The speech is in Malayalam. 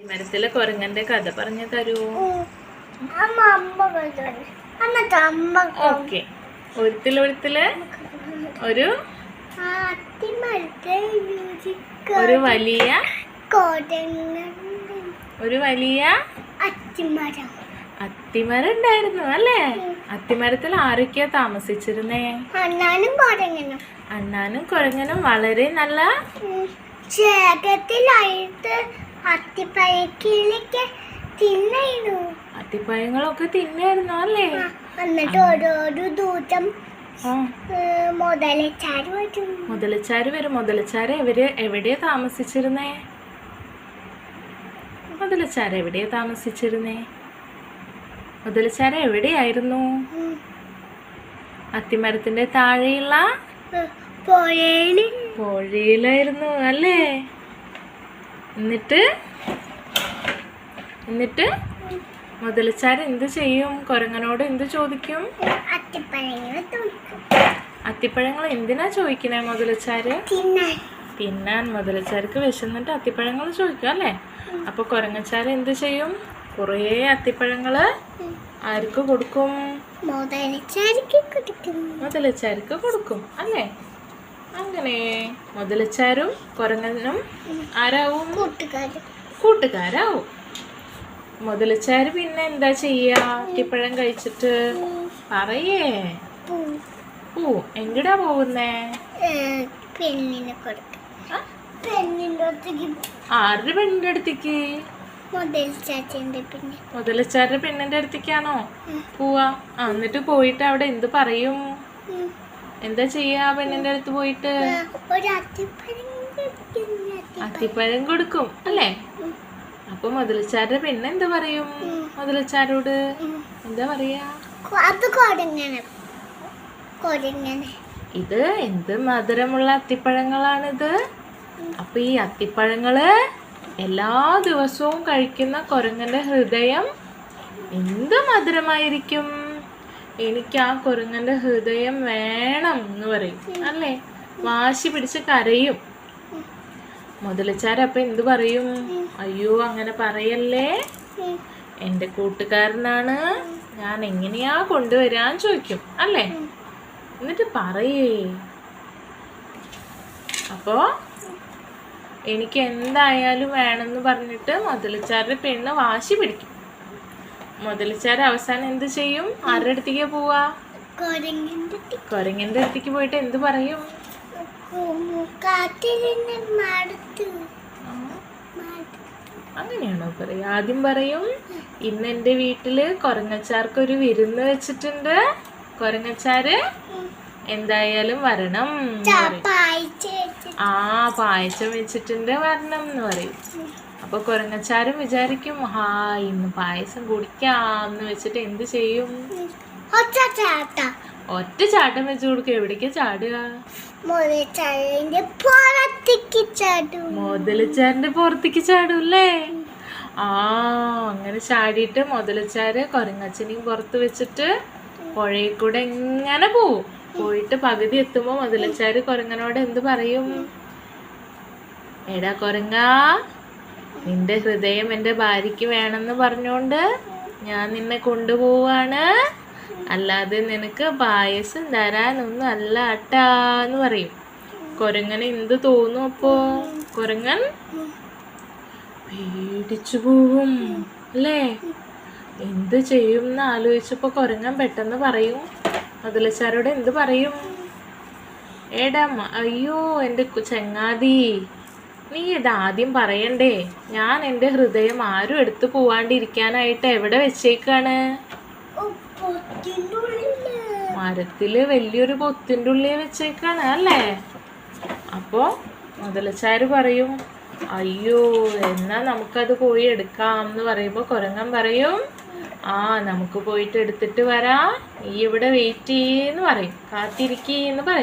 മരത്തിലെ കുരങ്ങന്റെ കഥ പറഞ്ഞു തരുമോ? ഓക്കെ. ഒരിത്തില് ഒരു വലിയ അത്തിമരം ഉണ്ടായിരുന്നു അല്ലേ? അത്തിമരത്തിൽ ആരൊക്കെയാ താമസിച്ചിരുന്നേ? അണ്ണാനും കുരങ്ങനും വളരെ നല്ല അത്തിപ്പഴങ്ങളൊക്കെ തിന്നായിരുന്നു അല്ലേ? മുതലച്ചാര് വരും. മുതലച്ചാര് എവിടെയാ താമസിച്ചിരുന്നേ? മുതലച്ചാര് എവിടെയായിരുന്നു? അത്തിമരത്തിന്റെ താഴെയുള്ള പുഴയിലായിരുന്നു അല്ലേ? എന്നിട്ട് മുതലച്ചാര് എന്ത് ചെയ്യും? കുരങ്ങനോട് എന്ത് ചോദിക്കും? അത്തിപ്പഴങ്ങൾ എന്തിനാ ചോദിക്കണേ മുതലച്ചാര്? തിന്നാൻ. മുതലച്ചാർക്ക് വിശന്നിട്ട് അത്തിപ്പഴങ്ങൾ ചോദിക്കും അല്ലേ? അപ്പൊ കുരങ്ങച്ചാര് എന്ത് ചെയ്യും? കുറേ അത്തിപ്പഴങ്ങള് ആർക്ക് കൊടുക്കും? മുതലച്ചാർക്ക് കൊടുക്കും അല്ലേ? അങ്ങനെ മുതലച്ചാരും കുരങ്ങനും ആരാവും? കൂട്ടുകാരാവും. മുതലച്ചാര് പിന്നെ എന്താ ചെയ്യാ അത്തിപ്പഴം കഴിച്ചിട്ട്? പറയേ. എങ്ങടാ പോകുന്നേ? ആരുടെ പെണ്ണിന്റെ അടുത്തേക്ക്? മുതലച്ചാരുടെ പെണ്ണിന്റെ അടുത്തേക്കാണോ പോവാ? എന്നിട്ട് പോയിട്ട് അവിടെ എന്ത് പറയും? എന്താ ചെയ്യാ പെണ്ണിന്റെ അടുത്ത് പോയിട്ട്? അത്തിപ്പഴം കൊടുക്കും അല്ലേ? അപ്പൊ മുതലച്ചാരുടെ പെണ്ണ് എന്താ പറയും? മുതലച്ചാരോട് എന്താ പറയാ? ഇത് എന്ത് മധുരമുള്ള അത്തിപ്പഴങ്ങളാണിത്. അപ്പൊ ഈ അത്തിപ്പഴങ്ങള് എല്ലാ ദിവസവും കഴിക്കുന്ന കുരങ്ങന്റെ ഹൃദയം എന്ത് മധുരമായിരിക്കും. എനിക്ക് ആ കുരങ്ങന്റെ ഹൃദയം വേണം എന്ന് പറയും അല്ലേ? വാശി പിടിച്ച് കരയും. മുതലച്ചാര് അപ്പൊ എന്ത് പറയും? അയ്യോ അങ്ങനെ പറയല്ലേ, എന്റെ കൂട്ടുകാരനാണ്, ഞാൻ എങ്ങനെയാ കൊണ്ടുവരാൻ ചോദിക്കും അല്ലേ? എന്നിട്ട് പറയേ. അപ്പോ എനിക്ക് എന്തായാലും വേണമെന്ന് പറഞ്ഞിട്ട് മുതലച്ചാരുടെ പെണ്ണ് വാശി പിടിക്കും. മുതലച്ചാര് അവസാനം എന്ത് ചെയ്യും? ആരുടെ അടുത്തേക്ക് പോവാ? കുരങ്ങന്റെ അടുത്തേക്ക് പോയിട്ട് എന്ത് പറയും? അങ്ങനെയാണോ പറയാ? ആദ്യം പറയും, ഇന്ന് എന്റെ വീട്ടില് കുരങ്ങച്ചാർക്ക് ഒരു വിരുന്ന് വെച്ചിട്ടുണ്ട്, കുരങ്ങച്ചാര് എന്തായാലും വരണം. പായസം വെച്ചിട്ടുണ്ട്, വരണം എന്ന് പറയും. അപ്പൊ കുരങ്ങച്ചാരും വിചാരിക്കും, ഇന്ന് പായസം കുടിക്കാന്ന് വെച്ചിട്ട് എന്ത് ചെയ്യും? ഒറ്റ ചാട്ടം വെച്ച് കൊടുക്കും. എവിടേക്ക് ചാടുക? മുതലച്ചാറിന്റെ പുറത്തേക്ക് ചാടൂല്ലേ? അങ്ങനെ ചാടിയിട്ട് മുതലച്ചാര് കുരങ്ങച്ചനെയും പുറത്ത് വെച്ചിട്ട് പുഴയിൽ കൂടെ എങ്ങനെ പോവും. പോയിട്ട് പകുതി എത്തുമ്പോ മുതലച്ചാര് കുരങ്ങനോട് എന്ത് പറയും? എടാ കുരങ്ങാ, നിന്റെ ഹൃദയം എന്റെ ഭാര്യയ്ക്ക് വേണമെന്ന് പറഞ്ഞോണ്ട് ഞാൻ നിന്നെ കൊണ്ടുപോവാണ്, അല്ലാതെ നിനക്ക് പായസം തരാനൊന്നും അല്ല അട്ടാന്ന് പറയും. കുരങ്ങന് എന്ത് തോന്നും? അപ്പോ കുരങ്ങൻ പേടിച്ചു പോവും അല്ലേ? എന്ത് ചെയ്യും എന്ന് ആലോചിച്ചപ്പോ കുരങ്ങൻ പെട്ടെന്ന് പറയും, മുതലച്ചാരോട് എന്ത് പറയും? എടാ അയ്യോ എന്റെ ചങ്ങാതി, നീ ഇതാദ്യം പറയണ്ടേ? ഞാൻ എന്റെ ഹൃദയം ആരും എടുത്തു പോവാണ്ടിരിക്കാനായിട്ട് എവിടെ വെച്ചേക്കാണ്? മരത്തില് വലിയൊരു പൊത്തിന്റെ ഉള്ളിൽ വെച്ചേക്കാണ് അല്ലേ? അപ്പോ മുതലച്ചാര് പറയും, അയ്യോ എന്നാ നമുക്കത് പോയി എടുക്കാം എന്ന് പറയുമ്പോ കുരങ്ങൻ പറയും, നമുക്ക് പോയിട്ട് എടുത്തിട്ട് വരാം, നീ ഇവിടെ വെയിറ്റ് ചെയ്യെന്ന് പറയും, കാത്തിരിക്കന്ന് പറയും.